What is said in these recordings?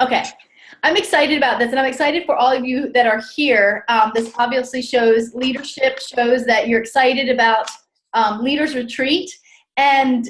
Okay, I'm excited about this, and I'm excited for all of you that are here. This obviously shows leadership, shows that you're excited about Leaders Retreat. And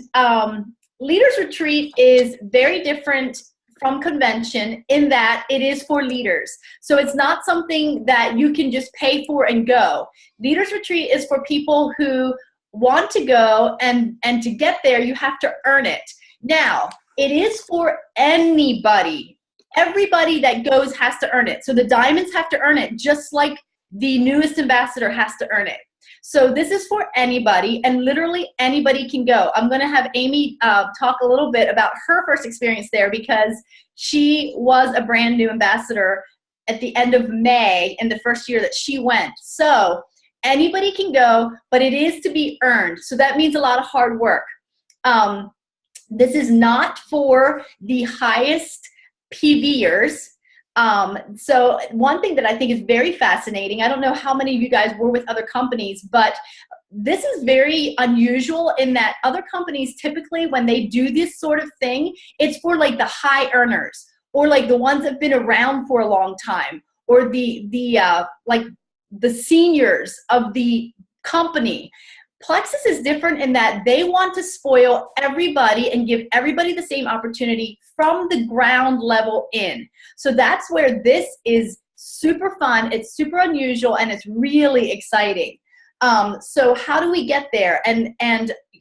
Leaders Retreat is very different from convention in that it is for leaders. So it's not something that you can just pay for and go. Leaders Retreat is for people who want to go, and to get there, you have to earn it. Now, it is for anybody. Everybody that goes has to earn it. So the diamonds have to earn it, just like the newest ambassador has to earn it. So this is for anybody, and literally anybody can go. I'm going to have Amy talk a little bit about her first experience there, because she was a brand new ambassador at the end of May in the first year that she went. So anybody can go, but it is to be earned. So that means a lot of hard work. This is not for the highest PVers. So one thing that I think is very fascinating, I don't know how many of you guys were with other companies, but this is very unusual in that other companies typically, when they do this sort of thing, it's for like the high earners, or like the ones that have been around for a long time, or like the seniors of the company. Plexus is different in that they want to spoil everybody and give everybody the same opportunity from the ground level in. So that's where this is super fun, it's super unusual, and it's really exciting. So how do we get there? And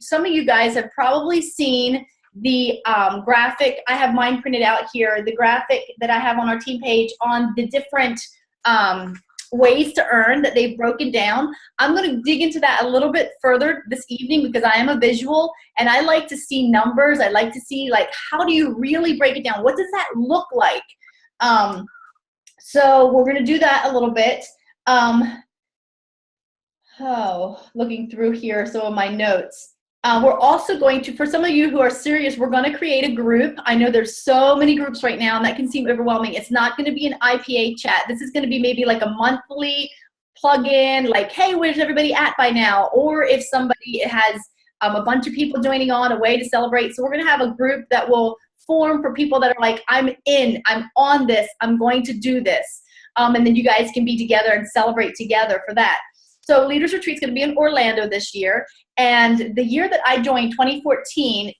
some of you guys have probably seen the graphic. I have mine printed out here, the graphic that I have on our team page on the different ways to earn that they've broken down. I'm going to dig into that a little bit further this evening, because I am a visual and I like to see numbers. I like to see, like, how do you really break it down? What does that look like? So we're going to do that a little bit. Looking through here, some of my notes. We're also going to, for some of you who are serious, we're going to create a group. I know there's so many groups right now, and that can seem overwhelming. It's not going to be an IPA chat. This is going to be maybe like a monthly plug-in, like, hey, where's everybody at by now? Or if somebody has a bunch of people joining on, a way to celebrate. So we're going to have a group that will form for people that are like, I'm in, I'm on this, I'm going to do this. And then you guys can be together and celebrate together for that. So Leaders Retreat is going to be in Orlando this year. And the year that I joined, 2014,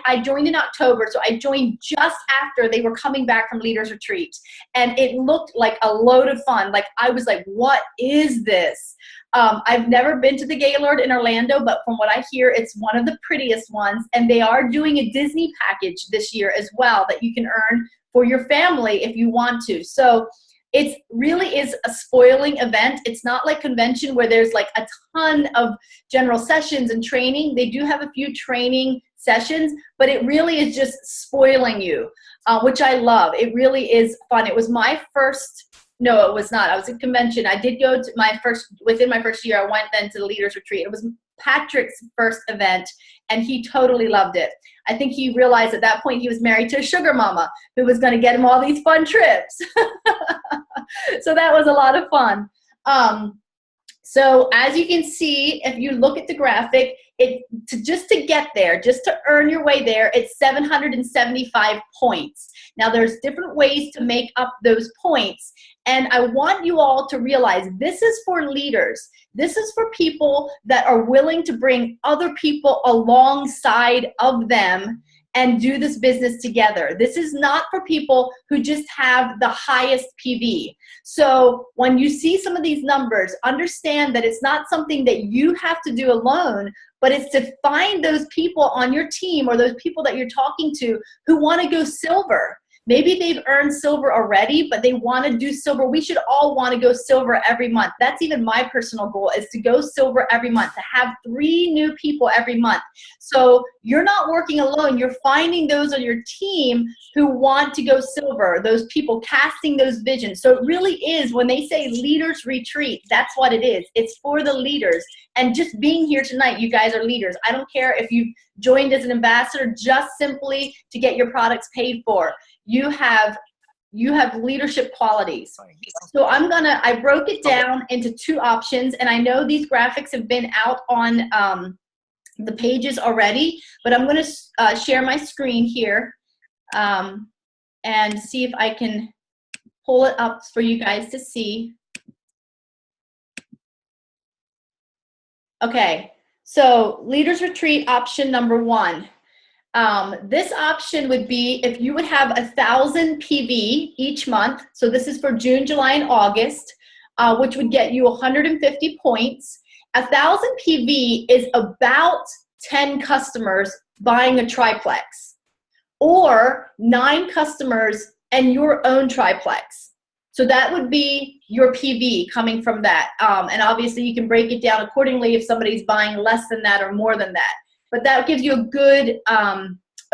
I joined in October. So I joined just after they were coming back from Leaders Retreat. And it looked like a load of fun. Like, I was like, what is this? I've never been to the Gaylord in Orlando, but from what I hear, it's one of the prettiest ones. And they are doing a Disney package this year as well that you can earn for your family if you want to. So it really is a spoiling event. It's not like convention where there's like a ton of general sessions and training. They do have a few training sessions, but it really is just spoiling you, which I love. It really is fun. It was my first, no, it was not. I was at convention. I did go to within my first year, I went then to the Leaders Retreat. It was Patrick's first event, and he totally loved it. I think he realized at that point he was married to a sugar mama who was going to get him all these fun trips. So that was a lot of fun. So as you can see, if you look at the graphic, just to get there, just to earn your way there, it's 775 points. Now there's different ways to make up those points. And I want you all to realize this is for leaders. This is for people that are willing to bring other people alongside of them and do this business together. This is not for people who just have the highest PV. So when you see some of these numbers, understand that it's not something that you have to do alone, but it's to find those people on your team or those people that you're talking to who want to go silver. Maybe they've earned silver already, but they want to do silver. We should all want to go silver every month. That's even my personal goal, is to go silver every month, to have 3 new people every month. So you're not working alone. You're finding those on your team who want to go silver, those people casting those visions. So it really is, when they say Leaders Retreat, that's what it is. It's for the leaders. And just being here tonight, you guys are leaders. I don't care if you've joined as an ambassador just simply to get your products paid for. You have leadership qualities. So I broke it down into 2 options, and I know these graphics have been out on the pages already, but I'm going to share my screen here. and see if I can pull it up for you guys to see. Okay, so Leaders Retreat option number 1. This option would be if you would have 1,000 PV each month. So this is for June, July, and August, which would get you 150 points. 1,000 PV is about 10 customers buying a triplex, or 9 customers and your own triplex. So that would be your PV coming from that. And obviously you can break it down accordingly if somebody's buying less than that or more than that. But that gives you a good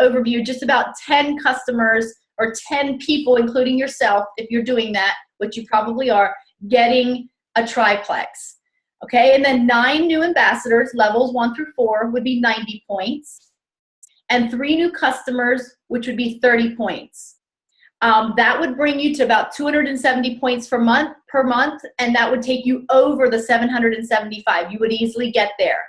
overview, just about 10 customers or 10 people, including yourself, if you're doing that, which you probably are, getting a triplex. Okay, and then 9 new ambassadors, levels 1 through 4, would be 90 points. And 3 new customers, which would be 30 points. That would bring you to about 270 points per month, and that would take you over the 775. You would easily get there.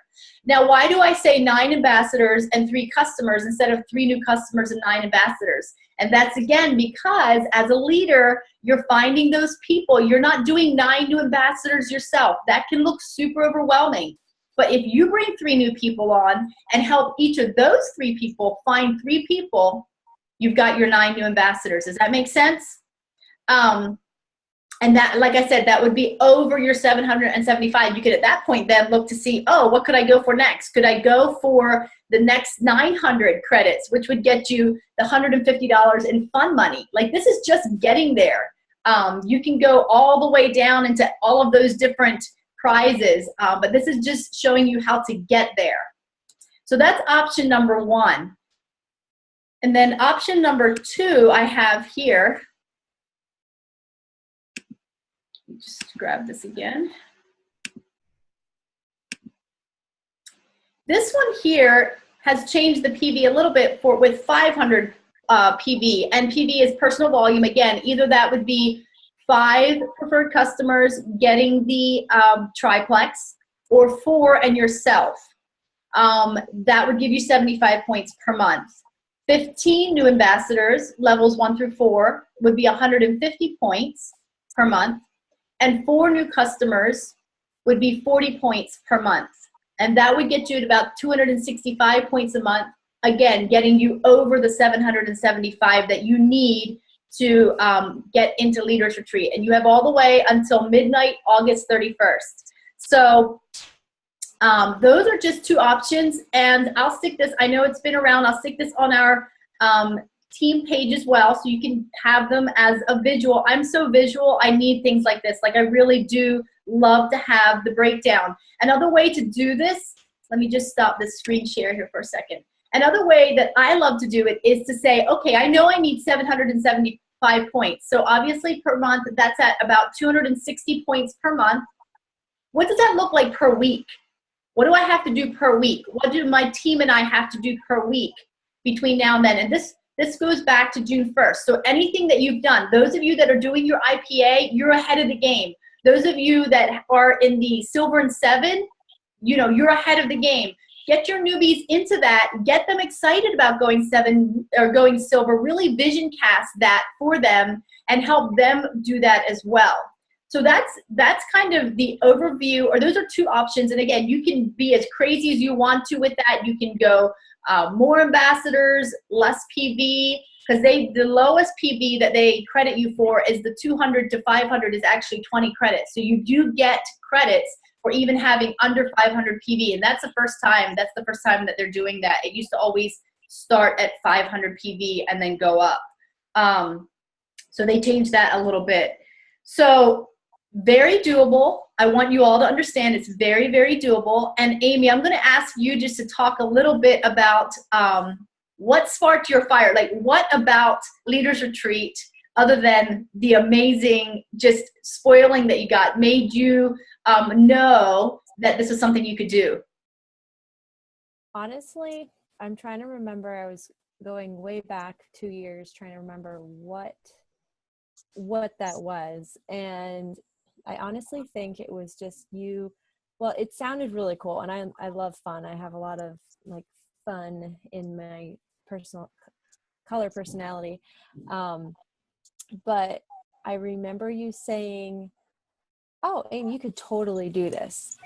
Now, why do I say 9 ambassadors and 3 customers instead of 3 new customers and 9 ambassadors? And that's, again, because as a leader, you're finding those people. You're not doing 9 new ambassadors yourself. That can look super overwhelming. But if you bring 3 new people on and help each of those 3 people find 3 people, you've got your 9 new ambassadors. Does that make sense? And that, like I said, that would be over your 775. You could at that point then look to see, oh, what could I go for next? Could I go for the next 900 credits, which would get you the $150 in fun money? Like, this is just getting there. You can go all the way down into all of those different prizes, but this is just showing you how to get there. So that's option number 1. And then option number 2 I have here. Just grab this again. This one here has changed the PV a little bit with 500 PV, and PV is personal volume. Again, either that would be 5 preferred customers getting the triplex, or 4 and yourself. That would give you 75 points per month. 15 new ambassadors, levels 1 through 4, would be 150 points per month. And 4 new customers would be 40 points per month. And that would get you to about 265 points a month, again, getting you over the 775 that you need to get into Leaders Retreat. And you have all the way until midnight, August 31st. So those are just 2 options. And I'll stick this, I know it's been around, I'll stick this on our team page as well, so you can have them as a visual. I'm so visual, I need things like this. Like, I really do love to have the breakdown. Another way to do this, let me just stop this screen share here for a second. Another way that I love to do it is to say, okay, I know I need 775 points. So obviously per month, that's at about 260 points per month. What does that look like per week? What do I have to do per week? What do my team and I have to do per week between now and then? And this goes back to June 1st. So anything that you've done, those of you that are doing your IPA, you're ahead of the game. Those of you that are in the silver and 7, you know, you're ahead of the game. Get your newbies into that. Get them excited about going 7 or going silver. Really vision cast that for them and help them do that as well. So that's kind of the overview, or those are 2 options. And again, you can be as crazy as you want to with that. You can go more ambassadors, less PV, because the lowest PV that they credit you for is the 200 to 500 is actually 20 credits. So you do get credits for even having under 500 PV, and that's the first time that they're doing that. It used to always start at 500 PV and then go up. So they changed that a little bit. So very doable. I want you all to understand it's very, very doable. And Amy, I'm going to ask you just to talk a little bit about what sparked your fire. Like, what about Leaders Retreat, other than the amazing just spoiling that you got, made you know that this was something you could do? Honestly, I'm trying to remember. I was going way back 2 years trying to remember what that was. And I honestly think it was just you. Well, it sounded really cool, and I love fun. I have a lot of like fun in my personal color personality. But I remember you saying, oh, and you could totally do this.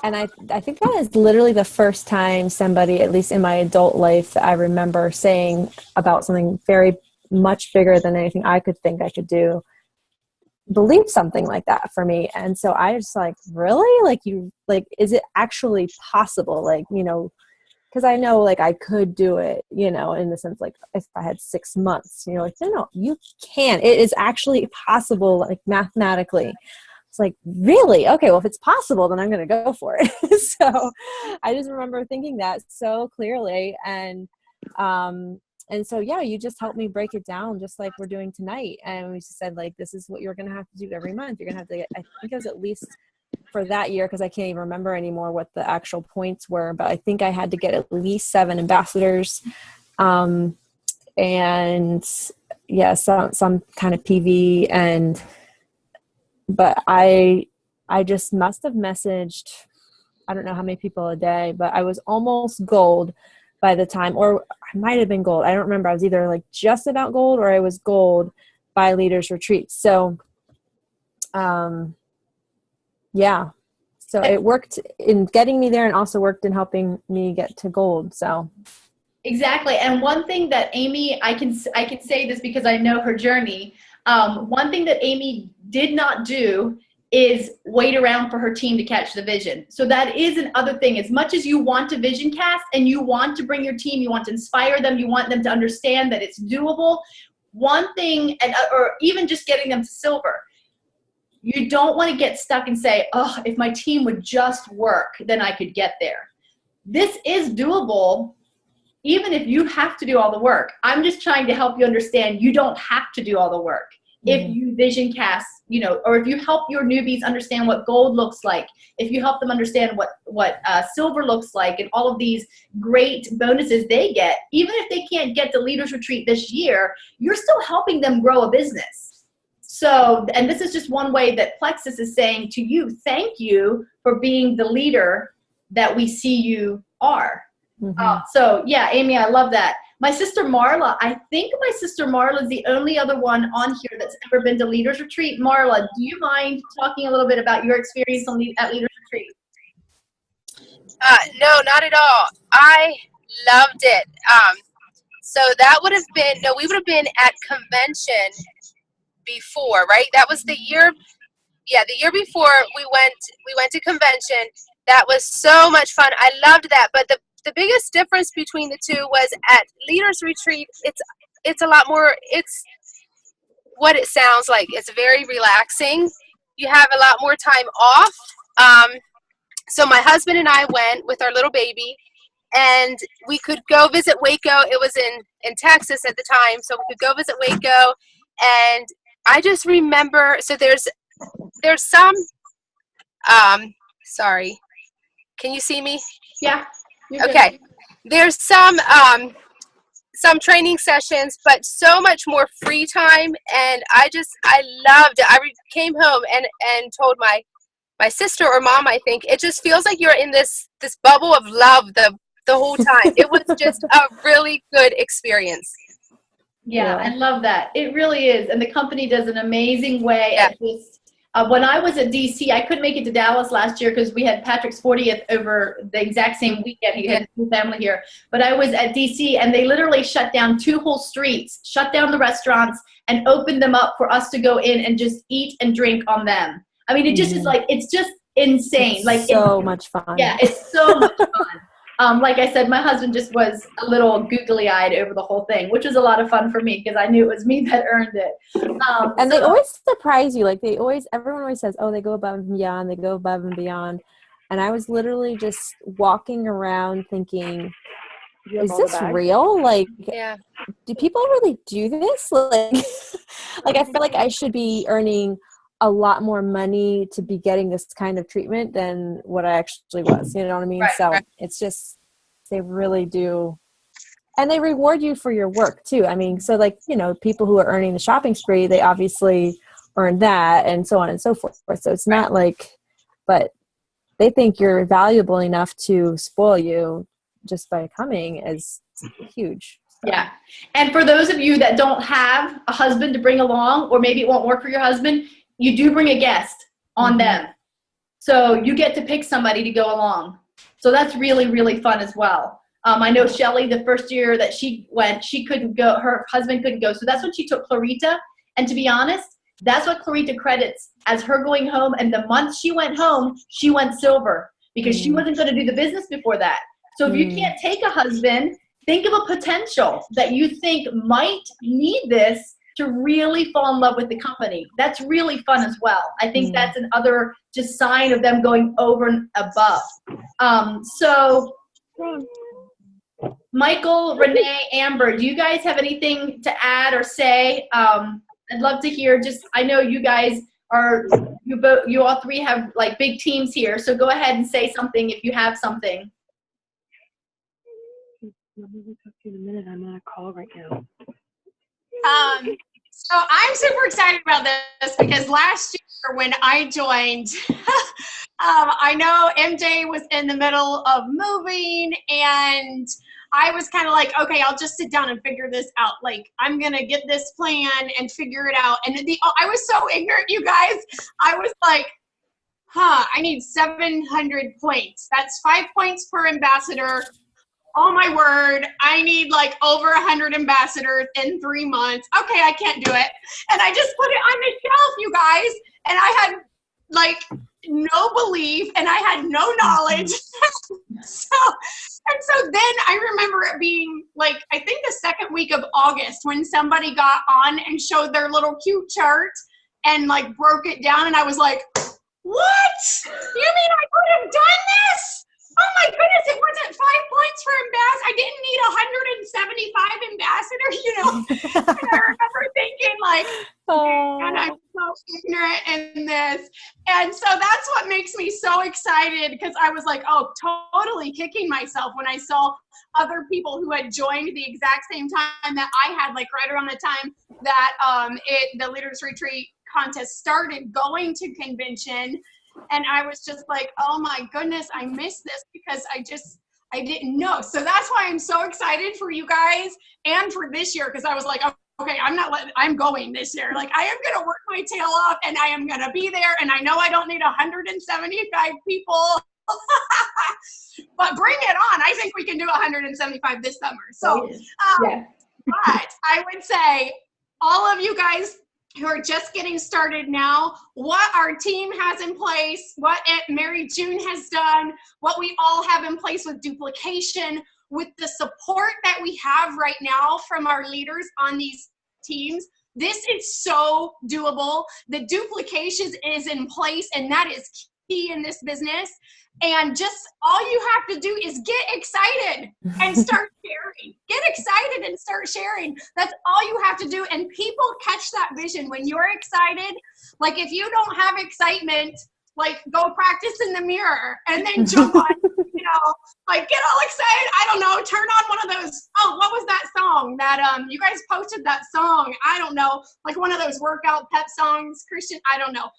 And I think that is literally the first time somebody, at least in my adult life, that I remember saying about something very much bigger than anything I could think I could do, believed something like that for me. And so I was like, really? Like, you, like, is it actually possible? Like, you know, because I know, like, I could do it, you know, in the sense, like, if I had 6 months, you know, like, no, you can. It is actually possible, like, mathematically. It's like, really? Okay, well, if it's possible, then I'm going to go for it. So I just remember thinking that so clearly. And so, yeah, you just helped me break it down, just like we're doing tonight. And we just said, like, this is what you're going to have to do every month. You're going to have to get, I think it was at least for that year, because I can't even remember anymore what the actual points were, but I think I had to get at least 7 ambassadors. And yeah, some kind of PV. But I just must have messaged, I don't know how many people a day, but I was almost gold by the time, or I might have been gold. I don't remember. I was either like just about gold or I was gold by Leaders Retreat. So, yeah. So it worked in getting me there and also worked in helping me get to gold. So. Exactly. And one thing that Amy, I can say this because I know her journey. One thing that Amy did not do is wait around for her team to catch the vision. So that is another thing. As much as you want to vision cast and you want to bring your team, you want to inspire them, you want them to understand that it's doable. One thing, or even just getting them to silver, you don't want to get stuck and say, oh, if my team would just work, then I could get there. This is doable, even if you have to do all the work. I'm just trying to help you understand you don't have to do all the work. If you vision cast, you know, or if you help your newbies understand what gold looks like, if you help them understand what silver looks like and all of these great bonuses they get, even if they can't get the Leaders Retreat this year, you're still helping them grow a business. So, and this is just one way that Plexus is saying to you, thank you for being the leader that we see you are. So yeah, Amy, I love that. My sister Marla, I think my sister Marla is the only other one on here that's ever been to Leaders Retreat. Marla, do you mind talking a little bit about your experience at Leaders Retreat? No, not at all. I loved it. So that would have been, no, we would have been at convention before, right? That was the year, yeah, the year before we went to convention. That was so much fun. I loved that. But the biggest difference between the two was at Leaders Retreat, it's a lot more, it's what it sounds like. It's very relaxing. You have a lot more time off. So my husband and I went with our little baby, and we could go visit Waco. It was in Texas at the time, so we could go visit Waco. And I just remember, so there's some, sorry, can you see me? Yeah. Okay. There's some training sessions, but so much more free time. And I loved it. I came home and told my sister or mom, I think, it just feels like you're in this bubble of love the whole time. It was just a really good experience. Yeah, I love that. It really is. And the company does an amazing way at this. When I was at DC, I couldn't make it to Dallas last year because we had Patrick's 40th over the exact same weekend. He had his family here. But I was at DC, and they literally shut down 2 whole streets, shut down the restaurants, and opened them up for us to go in and just eat and drink on them. I mean, it just is like, it's just insane. It's like so much fun. Yeah, it's so much fun. Like I said, my husband just was a little googly-eyed over the whole thing, which was a lot of fun for me because I knew it was me that earned it. And they always surprise you. Like everyone always says, oh, they go above and beyond. They go above and beyond. And I was literally just walking around thinking, is this real? Like, do people really do this? Like I feel like I should be earning a lot more money to be getting this kind of treatment than what I actually was. You know what I mean? Right. It's just, they really do. And they reward you for your work too. I mean, so like, you know, people who are earning the shopping spree, they obviously earn that and so on and so forth. So it's not like, but they think you're valuable enough to spoil you just by coming is huge. Yeah. And for those of you that don't have a husband to bring along, or maybe it won't work for your husband, you do bring a guest on them. So you get to pick somebody to go along. So that's really, really fun as well. I know Shelly, the first year that she went, she couldn't go, her husband couldn't go. So that's when she took Clarita. And to be honest, that's what Clarita credits as her going home. And the month she went home, she went silver because she wasn't going to do the business before that. So if you can't take a husband, think of a potential that you think might need this to really fall in love with the company. That's really fun as well. I think that's another just sign of them going over and above. So Michael, Renee, Amber, do you guys have anything to add or say? I'd love to hear. Just, I know you guys are, you all three have like big teams here. So go ahead and say something if you have something. Let me talk to you in a minute. I'm on a call right now. So I'm super excited about this because last year when I joined, I know MJ was in the middle of moving and I was kind of like, okay, I'll just sit down and figure this out. Like, I'm going to get this plan and figure it out. And I was so ignorant, you guys. I was like, I need 700 points. That's 5 points per ambassador. Oh my word, I need like over 100 ambassadors in 3 months. Okay, I can't do it. And I just put it on the shelf, you guys. And I had like no belief and I had no knowledge. So then I remember it being like, I think the second week of August when somebody got on and showed their little cute chart and like broke it down. And I was like, what? You mean I could have done this? Oh my goodness, it wasn't 5 points for ambassador. I didn't need 175 ambassadors, you know. And I remember thinking like, and I'm so ignorant in this. And so that's what makes me so excited because I was like, oh, totally kicking myself when I saw other people who had joined the exact same time that I had, like right around the time that the Leaders Retreat contest started, going to convention. And I was just like, oh my goodness, I missed this because I didn't know. So that's why I'm so excited for you guys and for this year because I was like, okay, I'm going this year. Like I am going to work my tail off and I am going to be there. And I know I don't need 175 people, but bring it on. I think we can do 175 this summer. So, but I would say all of you guys who are just getting started now, what our team has in place, what Mary June has done, what we all have in place with duplication, with the support that we have right now from our leaders on these teams. This is so doable. The duplication is in place, and that is key in this business. And just all you have to do is get excited and start sharing. Get excited and start sharing. That's all you have to do. And people catch that vision when you're excited. Like if you don't have excitement, like go practice in the mirror and then jump on, you know, like get all excited. I don't know, turn on one of those. Oh, what was that song that you guys posted that song? I don't know, like one of those workout pep songs, Christian, I don't know.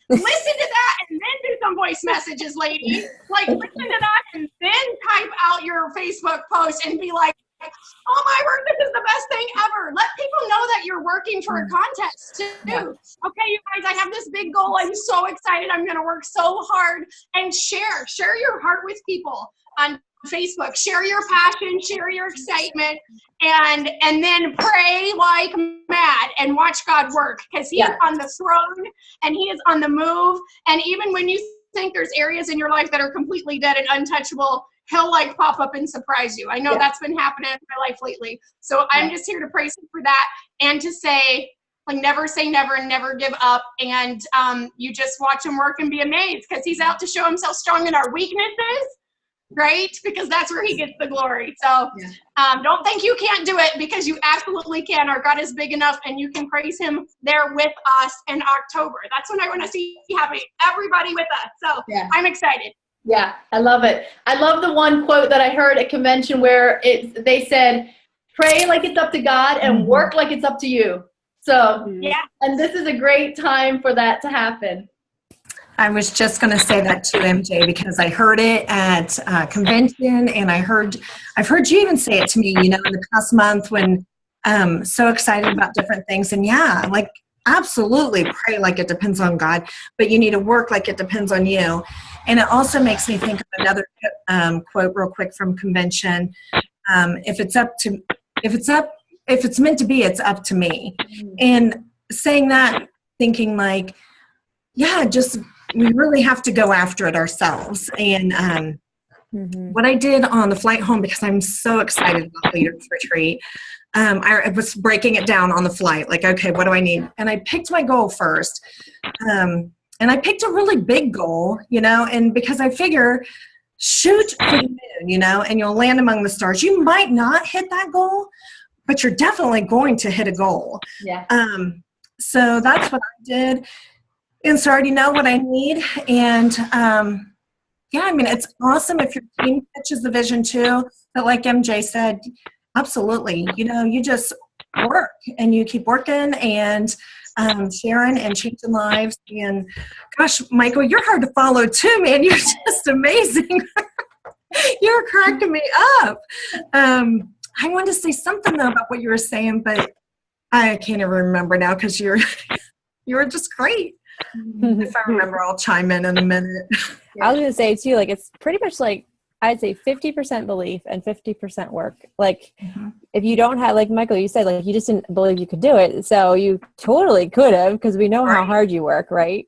Listen to that and then do some voice messages, ladies. Like, listen to that and then type out your Facebook post and be like, oh my word, this is the best thing ever. Let people know that you're working for a contest too. Okay, you guys, I have this big goal. I'm so excited. I'm going to work so hard and share your heart with people on Facebook. Share your passion, share your excitement, and then pray like mad and watch God work because He is on the throne and He is on the move. And even when you think there's areas in your life that are completely dead and untouchable, He'll like pop up and surprise you. I know that's been happening in my life lately. So I'm just here to praise Him for that and to say, like, never say never and never give up. And you just watch Him work and be amazed because He's out to show Himself strong in our weaknesses. Right? Because that's where He gets the glory. So don't think you can't do it because you absolutely can. Our God is big enough and you can praise Him there with us in October. That's when I want to see having everybody with us. So I'm excited. Yeah, I love it. I love the one quote that I heard at convention where they said, pray like it's up to God and work like it's up to you. So, and this is a great time for that to happen. I was just going to say that to MJ because I heard it at convention, and I've heard you even say it to me, in the past month when so excited about different things. And yeah, like absolutely pray like it depends on God, but you need to work like it depends on you. And it also makes me think of another quote real quick from convention. If it's meant to be, it's up to me. And saying that, thinking like, yeah, we really have to go after it ourselves. And what I did on the flight home, because I'm so excited about Leaders Retreat, I was breaking it down on the flight, like, okay, what do I need? And I picked my goal first. And I picked a really big goal, and because I figure, shoot for the moon, and you'll land among the stars. You might not hit that goal, but you're definitely going to hit a goal. Yeah. So that's what I did. And so I already know what I need. And it's awesome if your team catches the vision too. But like MJ said, absolutely, you just work and you keep working and sharing and changing lives. And gosh, Michael, you're hard to follow too, man. You're just amazing. You're cracking me up. I wanted to say something though about what you were saying, but I can't even remember now because you were just great. If I remember, I'll chime in a minute. I was going to say too, like, it's pretty much like, I'd say 50% belief and 50% work. Like, if you don't have, like Michael, you said, like, you just didn't believe you could do it. So you totally could have, because we know how hard you work, right?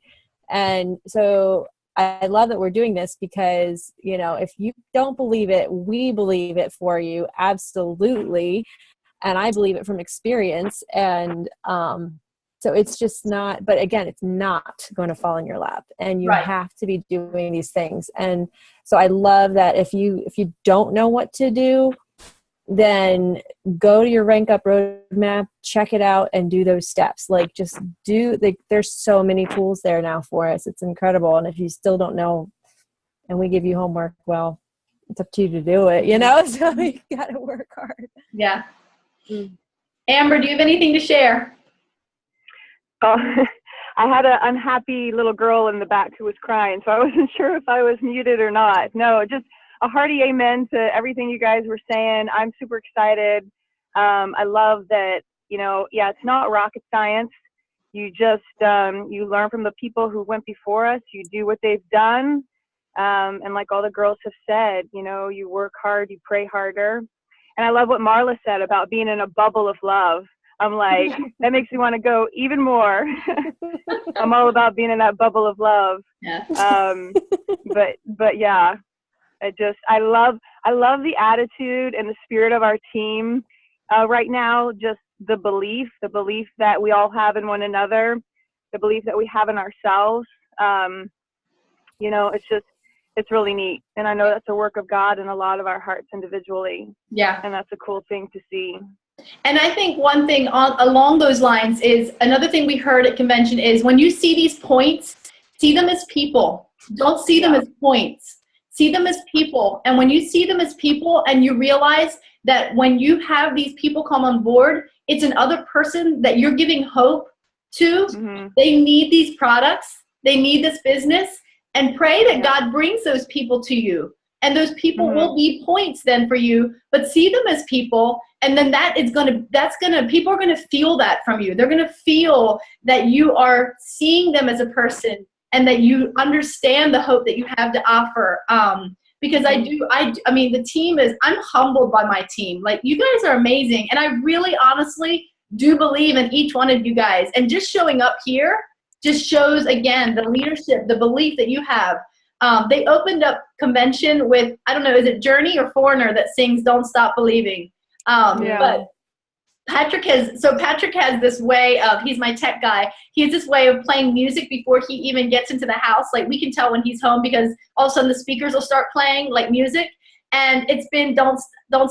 And so I love that we're doing this because, if you don't believe it, we believe it for you. Absolutely. And I believe it from experience. And, so it's just not, but again, it's not going to fall in your lap, and you have to be doing these things. And so I love that if you don't know what to do, then go to your Rank Up roadmap, check it out, and do those steps. Like, just there's so many tools there now for us. It's incredible. And if you still don't know and we give you homework, well, it's up to you to do it, so you got to work hard. Yeah. Amber, do you have anything to share? Oh, I had an unhappy little girl in the back who was crying, so I wasn't sure if I was muted or not. No, just a hearty amen to everything you guys were saying. I'm super excited. I love that, it's not rocket science. You just, you learn from the people who went before us. You do what they've done. And like all the girls have said, you work hard, you pray harder. And I love what Marla said about being in a bubble of love. I'm like, that makes me want to go even more. I'm all about being in that bubble of love. Yeah. But yeah, I love the attitude and the spirit of our team right now. Just the belief that we all have in one another, the belief that we have in ourselves. It's really neat. And I know that's a work of God in a lot of our hearts individually. Yeah. And that's a cool thing to see. And I think one thing along those lines is another thing we heard at convention is when you see these points, see them as people. Don't see them as points. See them as people. And when you see them as people and you realize that when you have these people come on board, it's another person that you're giving hope to. Mm-hmm. They need these products. They need this business. And pray that God brings those people to you. And those people will be points then for you, but see them as people. And then people are going to feel that from you. They're going to feel that you are seeing them as a person and that you understand the hope that you have to offer. Because the team I'm humbled by my team. Like, you guys are amazing. And I really honestly do believe in each one of you guys. And just showing up here just shows, again, the leadership, the belief that you have. They opened up convention with, I don't know, is it Journey or Foreigner that sings Don't Stop Believing? But Patrick has this way of, he's my tech guy, he has this way of playing music before he even gets into the house. Like, we can tell when he's home because all of a sudden the speakers will start playing like music. And it's been Don't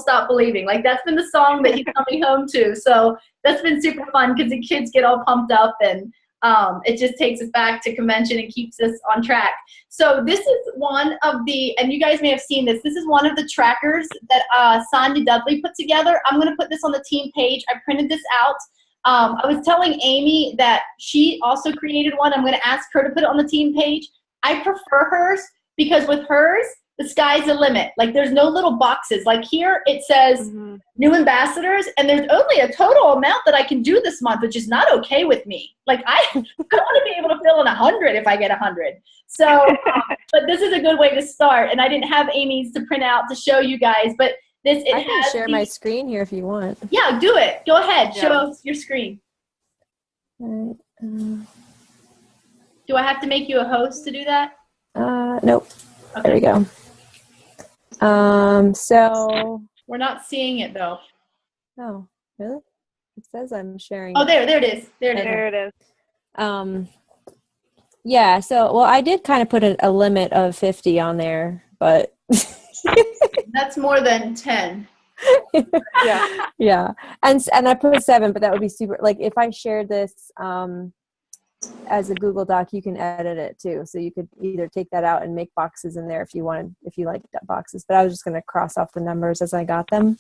Stop Believing. Like, that's been the song that he's coming home to. So that's been super fun because the kids get all pumped up, and it just takes us back to convention and keeps us on track. So this is one of the, and you guys may have seen this is one of the trackers that Sonia Dudley put together. I'm going to put this on the team page. I printed this out. I was telling Amy that she also created one. I'm going to ask her to put it on the team page. I prefer hers because with hers, the sky's the limit. Like there's no little boxes. Like here it says new ambassadors, and there's only a total amount that I can do this month, which is not okay with me. Like I want to be able to fill in 100 if I get 100. So, but this is a good way to start. And I didn't have Amy's to print out to show you guys, but I can share my screen here if you want. Yeah, do it. Go ahead. Show us your screen. All right. Do I have to make you a host to do that? Nope. Okay. There we go. So we're not seeing it though. Oh, really? It says I'm sharing. Oh, there it is. There it is. Yeah. So, well, I did kind of put a limit of 50 on there, but that's more than 10. Yeah. Yeah. And I put 7, but that would be super. Like if I shared this as a Google Doc, you can edit it too. So you could either take that out and make boxes in there if you wanted, if you like boxes. But I was just going to cross off the numbers as I got them.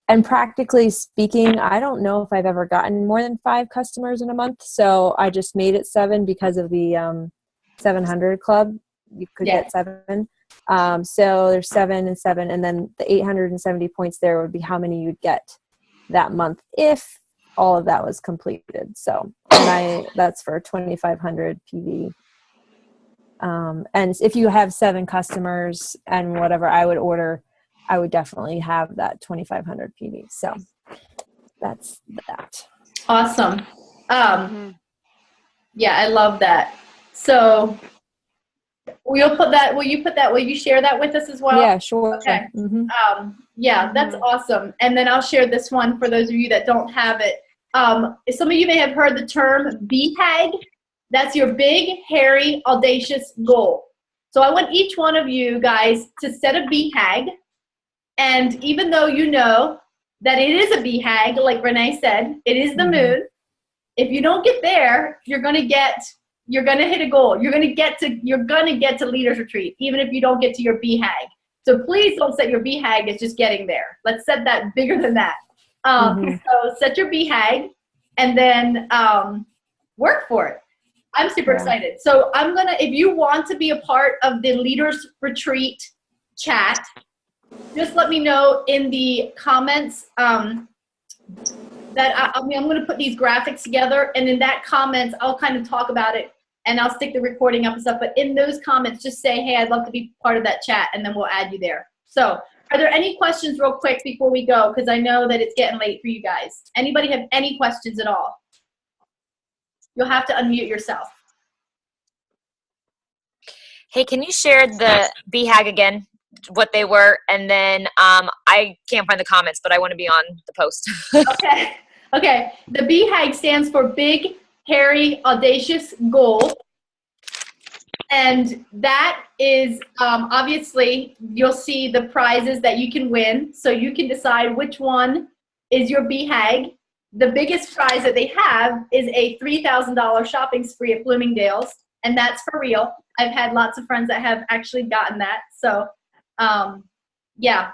And practically speaking, I don't know if I've ever gotten more than 5 customers in a month. So I just made it 7 because of the 700 club. You could get 7. So there's 7 and 7, and then the 870 points there would be how many you'd get that month if all of that was completed. So, and that's for 2,500 PV. And if you have 7 customers and whatever I would order, I would definitely have that 2,500 PV. So that's that. Awesome. Yeah, I love that. So will you share that with us as well? Yeah, sure. Okay. Yeah, that's awesome. And then I'll share this one for those of you that don't have it. Some of you may have heard the term BHAG. That's your big, hairy, audacious goal. So I want each one of you guys to set a BHAG. And even though you know that it is a BHAG, like Renee said, it is the moon. If you don't get there, you're gonna hit a goal. You're gonna get to Leaders Retreat, even if you don't get to your BHAG. So please don't set your BHAG as just getting there. Let's set that bigger than that. So set your BHAG and then work for it. I'm super excited. So if you want to be a part of the Leaders Retreat chat, just let me know in the comments that I'm going to put these graphics together, and in that comments, I'll kind of talk about it, and I'll stick the recording up and stuff. But in those comments, just say, hey, I'd love to be part of that chat, and then we'll add you there. So are there any questions real quick before we go? Because I know that it's getting late for you guys. Anybody have any questions at all? You'll have to unmute yourself. Hey, can you share the BHAG again, what they were? And then I can't find the comments, but I want to be on the post. Okay. The BHAG stands for Big, Hairy, Audacious Goal. And that is, obviously, you'll see the prizes that you can win. So you can decide which one is your BHAG. The biggest prize that they have is a $3,000 shopping spree at Bloomingdale's. And that's for real. I've had lots of friends that have actually gotten that. So, yeah.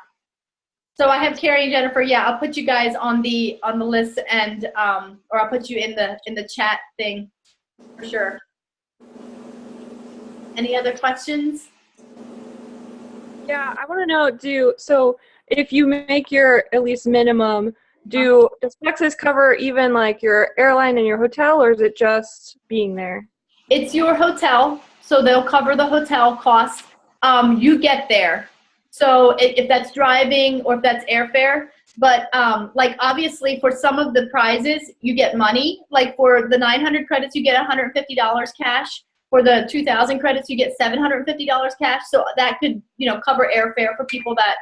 So I have Carrie and Jennifer. Yeah, I'll put you guys on the list, and or I'll put you in the chat thing for sure. Any other questions? Yeah, I want to know, so if you make your at least minimum, does Plexus cover even like your airline and your hotel, or is it just being there? It's your hotel, so they'll cover the hotel costs. You get there. So if that's driving or if that's airfare, but like obviously for some of the prizes, you get money. Like for the 900 credits, you get $150 cash. For the 2,000 credits, you get $750 cash. So that could, cover airfare for people that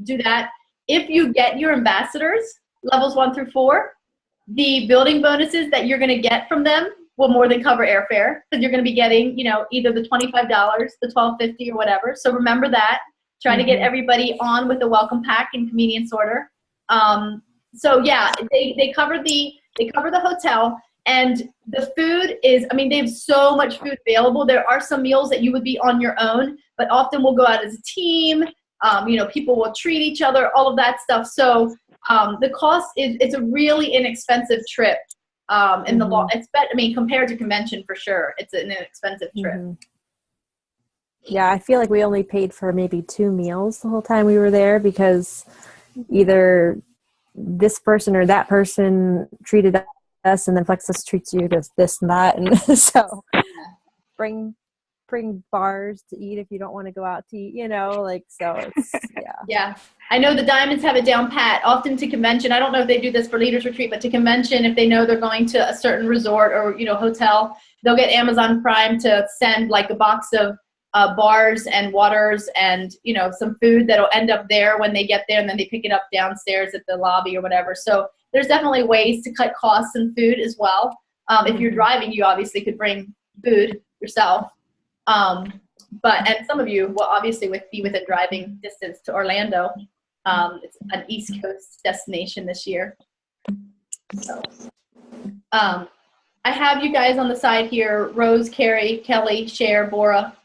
do that. If you get your ambassadors, levels 1 through 4, the building bonuses that you're going to get from them will more than cover airfare, because you're going to be getting, either the $25, the $12.50 or whatever. So remember that. Try to get everybody on with a welcome pack in convenience order. So yeah, they cover the hotel, and the food is, they have so much food available. There are some meals that you would be on your own, but often we'll go out as a team. People will treat each other, all of that stuff. So the cost it's a really inexpensive trip. in the long, I mean, compared to convention for sure, it's an inexpensive trip. Yeah, I feel like we only paid for maybe 2 meals the whole time we were there because either this person or that person treated us, and then Plexus treats you to this and that, and so bring bars to eat if you don't want to go out to eat, like, so it's Yeah, I know the Diamonds have it down pat. Often to convention, I don't know if they do this for Leaders Retreat, but to convention, if they know they're going to a certain resort or hotel, they'll get Amazon Prime to send like a box of bars and waters and some food that'll end up there when they get there, and then they pick it up downstairs at the lobby or whatever. So there's definitely ways to cut costs in food as well. If you're driving, you obviously could bring food yourself. And some of you will obviously be within driving distance to Orlando. It's an East Coast destination this year. So, I have you guys on the side here: Rose, Carrie, Kelly, Cher, Bora,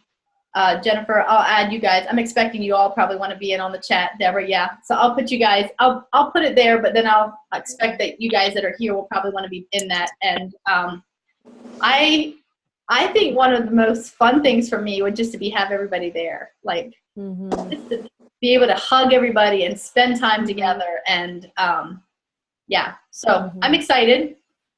Jennifer. I'll add you guys. I'm expecting you all probably want to be in on the chat. Deborah, yeah. So I'll put you guys. I'll put it there, but then I'll expect that you guys that are here will probably want to be in that. And I think one of the most fun things for me would just to have everybody there, like just to be able to hug everybody and spend time together. And so I'm excited,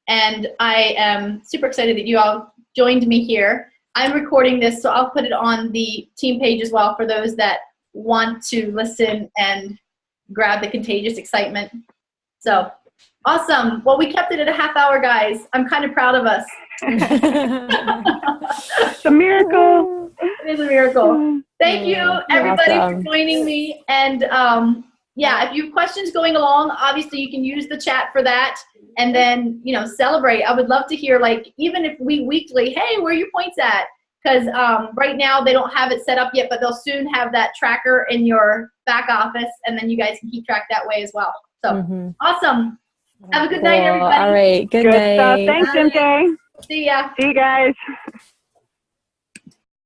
and I am super excited that you all joined me here. I'm recording this, so I'll put it on the team page as well for those that want to listen and grab the contagious excitement. So awesome. Well, we kept it at a half hour, guys. I'm kind of proud of us. It's a miracle. It is a miracle. Thank you, everybody, for joining me. And if you have questions going along, obviously you can use the chat for that. And then, celebrate. I would love to hear, like, even if we weekly, hey, where are your points at? Because right now they don't have it set up yet, but they'll soon have that tracker in your back office, and then you guys can keep track that way as well. So awesome. Have a good night, everybody. All right. Good night. Stuff. Thanks, MJ. See ya. See you guys.